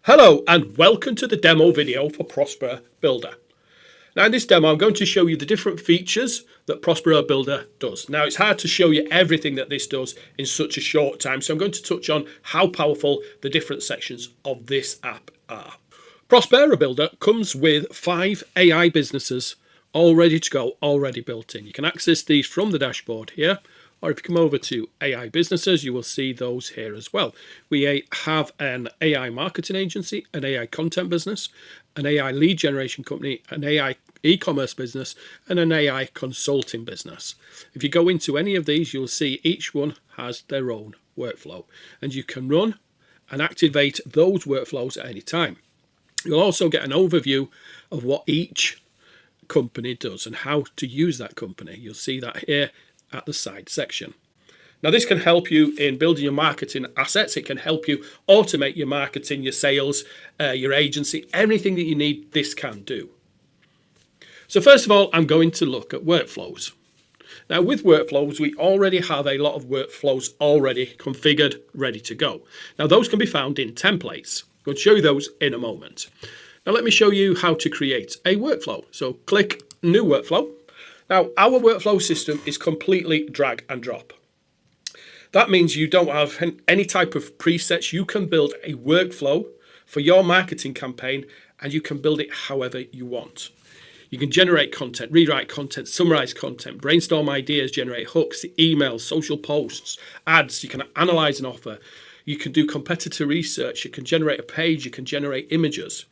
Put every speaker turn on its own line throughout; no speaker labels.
Hello and welcome to the demo video for Prospera Builder. Now in this demo I'm going to show you the different features that Prospera Builder does. Now it's hard to show you everything that this does in such a short time, so I'm going to touch on how powerful the different sections of this app are. Prospera Builder comes with 5 AI businesses all ready to go, already built in. You can access these from the dashboard here, or if you come over to AI businesses, you will see those here as well. We have an AI marketing agency, an AI content business, an AI lead generation company, an AI e-commerce business, and an AI consulting business. If you go into any of these, you'll see each one has their own workflow, and you can run and activate those workflows at any time. You'll also get an overview of what each company does and how to use that company. You'll see that here at the side section. Now this can help you in building your marketing assets. It can help you automate your marketing, your sales, your agency, everything that you need, this can do. So first of all, I'm going to look at workflows. Now with workflows, we already have a lot of workflows already configured, ready to go. Now those can be found in templates. I'm going to show you those in a moment. Now let me show you how to create a workflow. So click New Workflow. Now, our workflow system is completely drag and drop. That means you don't have any type of presets. You can build a workflow for your marketing campaign and you can build it however you want. You can generate content, rewrite content, summarize content, brainstorm ideas, generate hooks, emails, social posts, ads. You can analyze an offer. You can do competitor research. You can generate a page. You can generate images.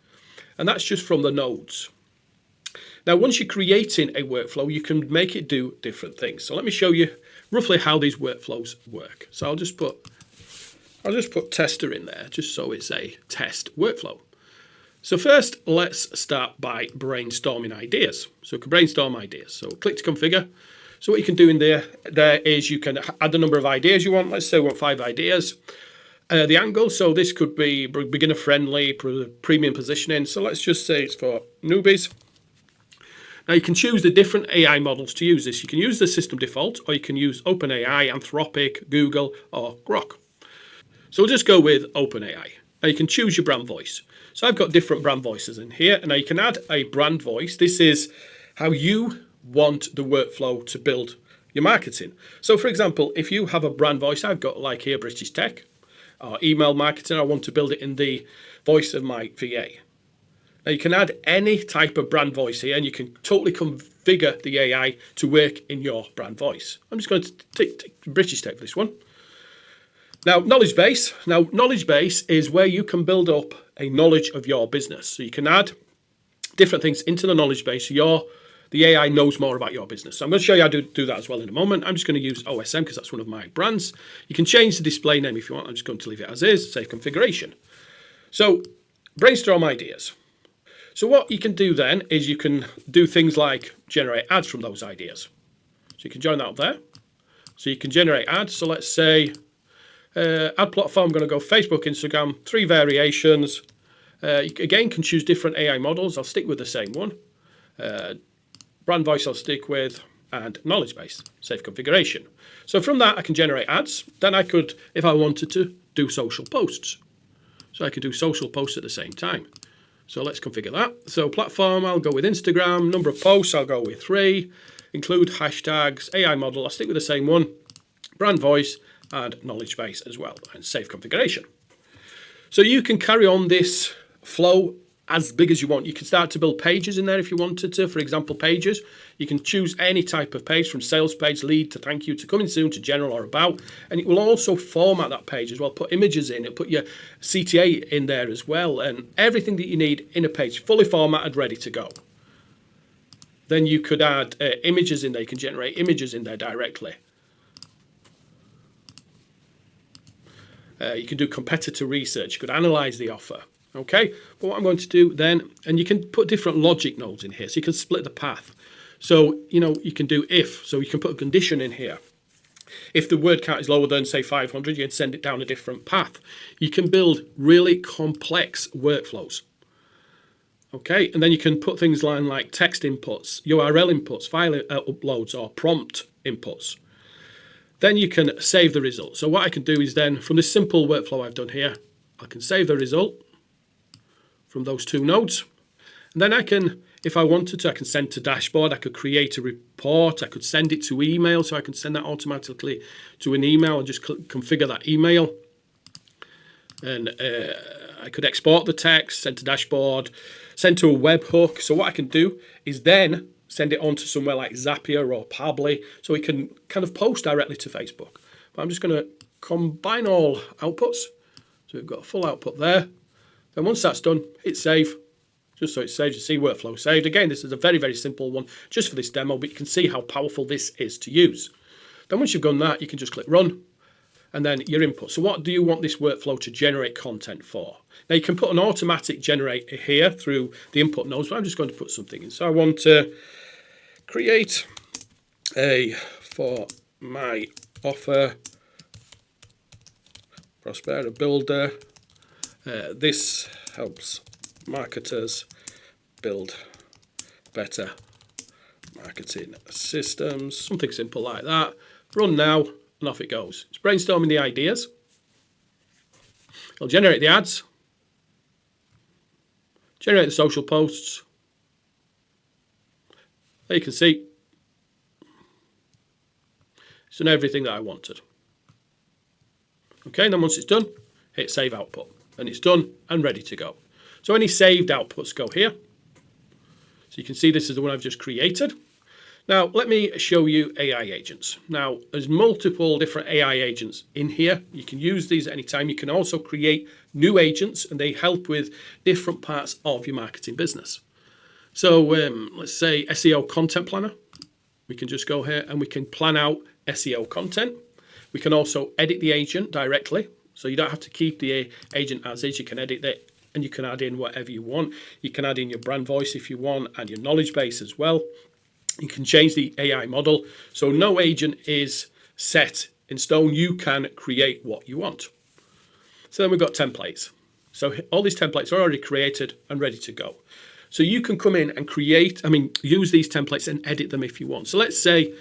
And that's just from the nodes. Now, once you're creating a workflow, you can make it do different things. So let me show you roughly how these workflows work. So I'll just put tester in there, just so it's a test workflow. So first, let's start by brainstorming ideas. So we can brainstorm ideas. So click to configure. So what you can do in there is you can add the number of ideas you want. Let's say we want 5 ideas. The angle, so this could be beginner friendly, premium positioning. So let's just say it's for newbies. Now you can choose the different AI models to use this. You can use the system default, or you can use OpenAI, Anthropic, Google, or Grok. So we'll just go with OpenAI. Now you can choose your brand voice. So I've got different brand voices in here, and now you can add a brand voice. This is how you want the workflow to build your marketing. So for example, if you have a brand voice, I've got like here British Tech, or email marketing, I want to build it in the voice of my VA. Now you can add any type of brand voice here and you can totally configure the AI to work in your brand voice. I'm just going to take British Tech for this one. Now knowledge base. Now knowledge base is where you can build up a knowledge of your business. So you can add different things into the knowledge base so the AI knows more about your business. So I'm going to show you how to do that as well in a moment. I'm just going to use OSM because that's one of my brands. You can change the display name if you want. I'm just going to leave it as is, save configuration. So brainstorm ideas. So what you can do then is you can do things like generate ads from those ideas. So you can join that up there. So you can generate ads. So let's say ad platform, I'm going to go Facebook, Instagram, 3 variations. You again can choose different AI models. I'll stick with the same one. Brand voice I'll stick with, and knowledge base, save configuration. So from that I can generate ads. Then I could, if I wanted to, do social posts. So I could do social posts at the same time. So let's configure that. So platform, I'll go with Instagram. Number of posts, I'll go with 3. Include hashtags, AI model, I'll stick with the same one. Brand voice and knowledge base as well, and save configuration. So you can carry on this flow as big as you want. You can start to build pages in there if you wanted to. For example, pages. You can choose any type of page from sales page, lead to thank you to coming soon to general or about. And it will also format that page as well. Put images in it, put your CTA in there as well. And everything that you need in a page, fully formatted, ready to go. Then you could add images in there. You can generate images in there directly. You can do competitor research. You could analyze the offer. Okay, but what I'm going to do then, and you can put different logic nodes in here, so you can split the path. So, you can do if, so you can put a condition in here. If the word count is lower than, say, 500, you can send it down a different path. You can build really complex workflows. Okay, and then you can put things like text inputs, URL inputs, file uploads, or prompt inputs. Then you can save the result. So what I can do is then, from this simple workflow I've done here, I can save the result. from those two nodes. And then I can, if I wanted to, I can send to dashboard. I could create a report. I could send it to email, so I can send that automatically to an email and just configure that email. And I could export the text, send to dashboard, send to a webhook. So what I can do is then send it on to somewhere like Zapier or Pabbly, so it can kind of post directly to Facebook. But I'm just going to combine all outputs. So we've got a full output there. Then once that's done, hit save. Just so it's saved, you see workflow saved. Again, this is a very, very simple one just for this demo, but you can see how powerful this is to use. Then once you've done that, you can just click run, and then your input. So what do you want this workflow to generate content for? Now you can put an automatic generator here through the input nodes, but I'm just going to put something in. So I want to create a for my offer ProsperaBuilder. This helps marketers build better marketing systems. Something simple like that. Run now, and off it goes. It's brainstorming the ideas. It'll generate the ads, generate the social posts. There you can see it's done everything that I wanted. Okay, and then once it's done, hit save output, and it's done and ready to go. So any saved outputs go here. So you can see this is the one I've just created. Now let me show you AI agents. Now there's multiple different AI agents in here. You can use these at any time. You can also create new agents, and they help with different parts of your marketing business. So let's say SEO content planner. We can just go here and we can plan out SEO content. We can also edit the agent directly. So you don't have to keep the agent as is. You can edit it and you can add in whatever you want. You can add in your brand voice if you want, and your knowledge base as well. You can change the AI model. So no agent is set in stone. You can create what you want. So then we've got templates. So all these templates are already created and ready to go. So you can come in and use these templates and edit them if you want. So let's say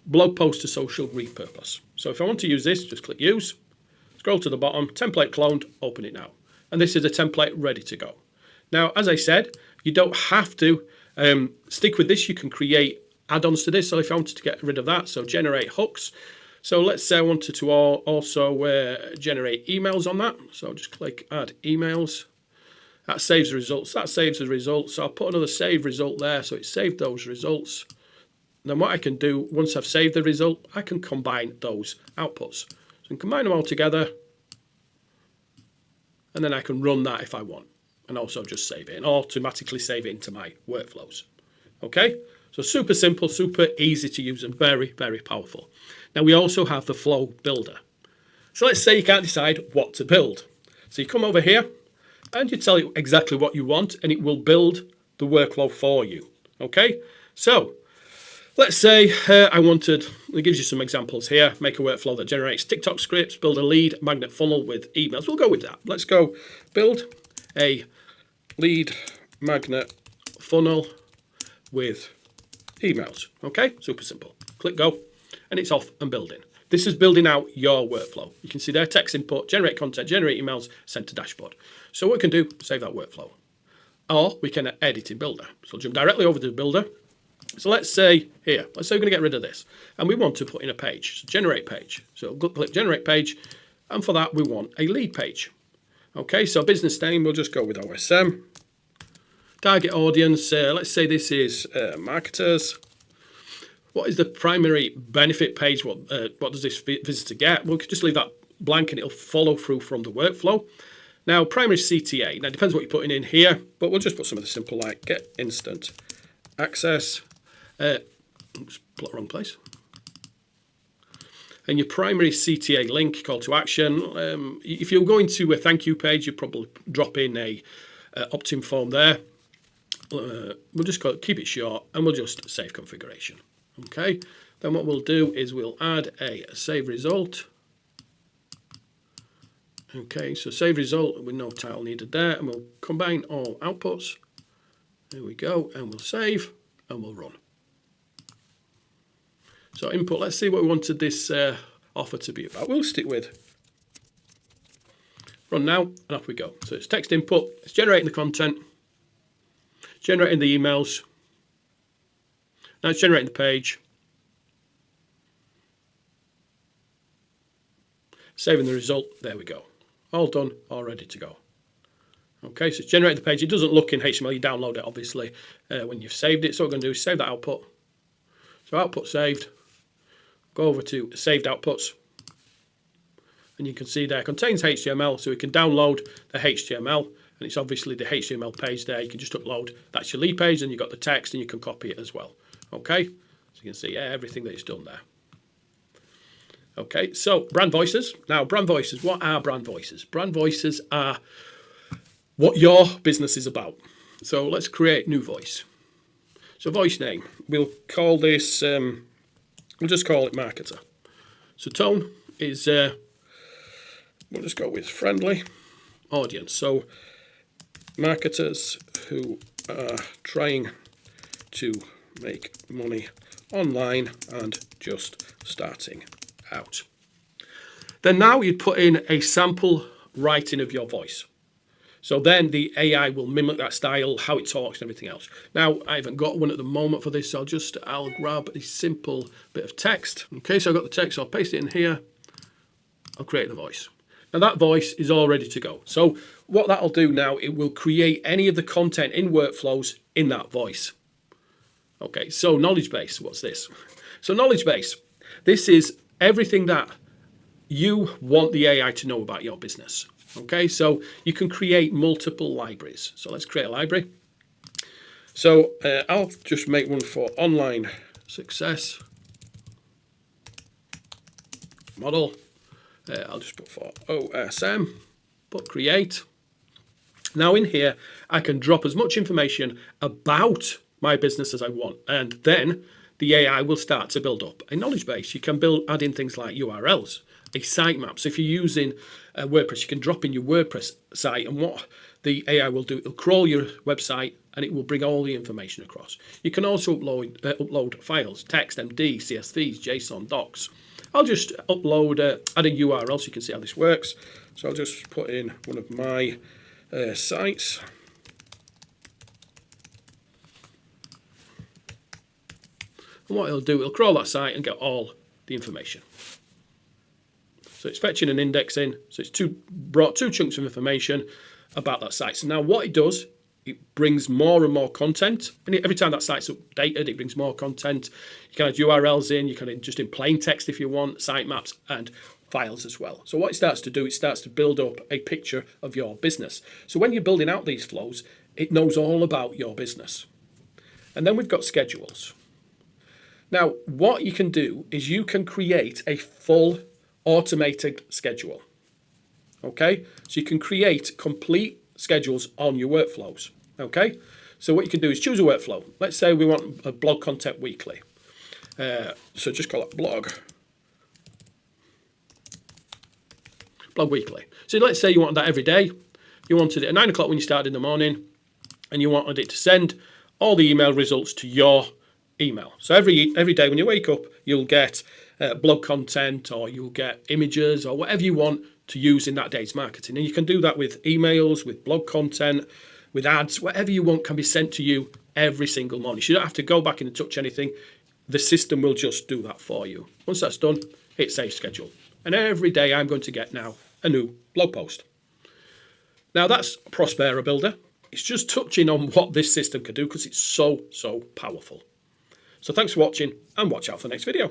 blog post to social repurpose. So if I want to use this, just click use, scroll to the bottom, template cloned, open it now. And this is a template ready to go. Now, as I said, you don't have to stick with this. You can create add-ons to this. So if I wanted to get rid of that, so generate hooks. So let's say I wanted to also generate emails on that. So just click add emails. That saves the results. That saves the results. So I'll put another save result there. So it saved those results. And then what I can do, once I've saved the result, I can combine those outputs. So I can combine them all together. And then I can run that if I want, and also just save it and automatically save it into my workflows. Okay, so super simple, super easy to use, and very, very powerful. Now we also have the flow builder. So let's say you can't decide what to build. So you come over here and you tell it exactly what you want, and it will build the workflow for you. Okay, so let's say it gives you some examples here. Make a workflow that generates TikTok scripts, build a lead magnet funnel with emails. We'll go with that. Let's go build a lead magnet funnel with emails. Okay, super simple. Click go, and it's off and building. This is building out your workflow. You can see there, text input, generate content, generate emails, send to dashboard. So what we can do, save that workflow. Or we can edit in Builder. So I'll jump directly over to Builder. So let's say here, let's say we're going to get rid of this, and we want to put in a page. So generate page. So click generate page, and for that we want a lead page. Okay, so business name, we'll just go with OSM. Target audience, let's say this is marketers. What is the primary benefit page? What does this visitor get? We'll just leave that blank and it'll follow through from the workflow. Now, primary CTA. Now, it depends what you're putting in here, but we'll just put some of the simple like get instant access. Oops, put wrong place. And your primary CTA link, call to action. If you're going to a thank you page, you probably drop in a opt-in form there. We'll just keep it short, and we'll just save configuration. Okay, then what we'll do is we'll add a save result. Okay, so save result with no title needed there, and we'll combine all outputs. There we go, and we'll save, and we'll run. So input, let's see what we wanted this offer to be about. We'll stick with run now, and off we go. So it's text input, it's generating the content. generating the emails. Now it's generating the page. Saving the result. There we go. All done, all ready to go. Okay, so it's generated the page. It doesn't look in HTML. You download it, obviously, when you've saved it. So what we're going to do is save that output. So output saved. Go over to saved outputs. And you can see there, it contains HTML. So we can download the HTML. And it's obviously the HTML page there. You can just upload. That's your lead page. And you've got the text. And you can copy it as well. Okay, so you can see everything that it's done there. Okay, so brand voices. Now, brand voices, what are brand voices? Brand voices are what your business is about. So let's create new voice. So voice name, we'll call this, we'll just call it marketer. So tone is, we'll just go with friendly audience. So marketers who are trying to make money online and just starting out. Then now you'd put in a sample writing of your voice. So then the AI will mimic that style, how it talks and everything else. Now I haven't got one at the moment for this, so I'll grab a simple bit of text. Okay, so I've got the text, so I'll paste it in here. I'll create the voice. Now that voice is all ready to go. So what that'll do now, it will create any of the content in workflows in that voice. Okay, so knowledge base, what's this? So knowledge base, this is everything that you want the AI to know about your business. Okay, so you can create multiple libraries. So let's create a library. So I'll just make one for online success model. I'll just put for OSM, put create. Now in here, I can drop as much information about my business as I want. And then the AI will start to build up a knowledge base. You can add in things like URLs, a sitemap. So if you're using WordPress, you can drop in your WordPress site, and what the AI will do, it'll crawl your website and it will bring all the information across. You can also upload files, text, MD, CSVs, JSON, docs. I'll just upload, add a URL so you can see how this works. So I'll just put in one of my sites. And what it'll do, it'll crawl that site and get all the information. So it's fetching and indexing. So it's brought two chunks of information about that site. So now what it does, it brings more and more content. And every time that site's updated, it brings more content. You can add URLs in. You can just in plain text if you want, sitemaps and files as well. So what it starts to do, it starts to build up a picture of your business. So when you're building out these flows, it knows all about your business. And then we've got schedules. Now, what you can do is you can create a full automated schedule. Okay, so you can create complete schedules on your workflows. Okay, so what you can do is choose a workflow. Let's say we want a blog content weekly. So just call it blog weekly. So let's say you wanted that every day. You wanted it at 9 o'clock when you started in the morning, and you wanted it to send all the email results to your email. So every day when you wake up, you'll get blog content, or you'll get images, or whatever you want to use in that day's marketing. And you can do that with emails, with blog content, with ads, whatever you want can be sent to you every single morning. So you don't have to go back in and touch anything. The system will just do that for you. Once that's done, hit save schedule. And every day I'm going to get now a new blog post. Now that's ProsperaBuilder. It's just touching on what this system can do because it's so powerful. So thanks for watching, and watch out for the next video.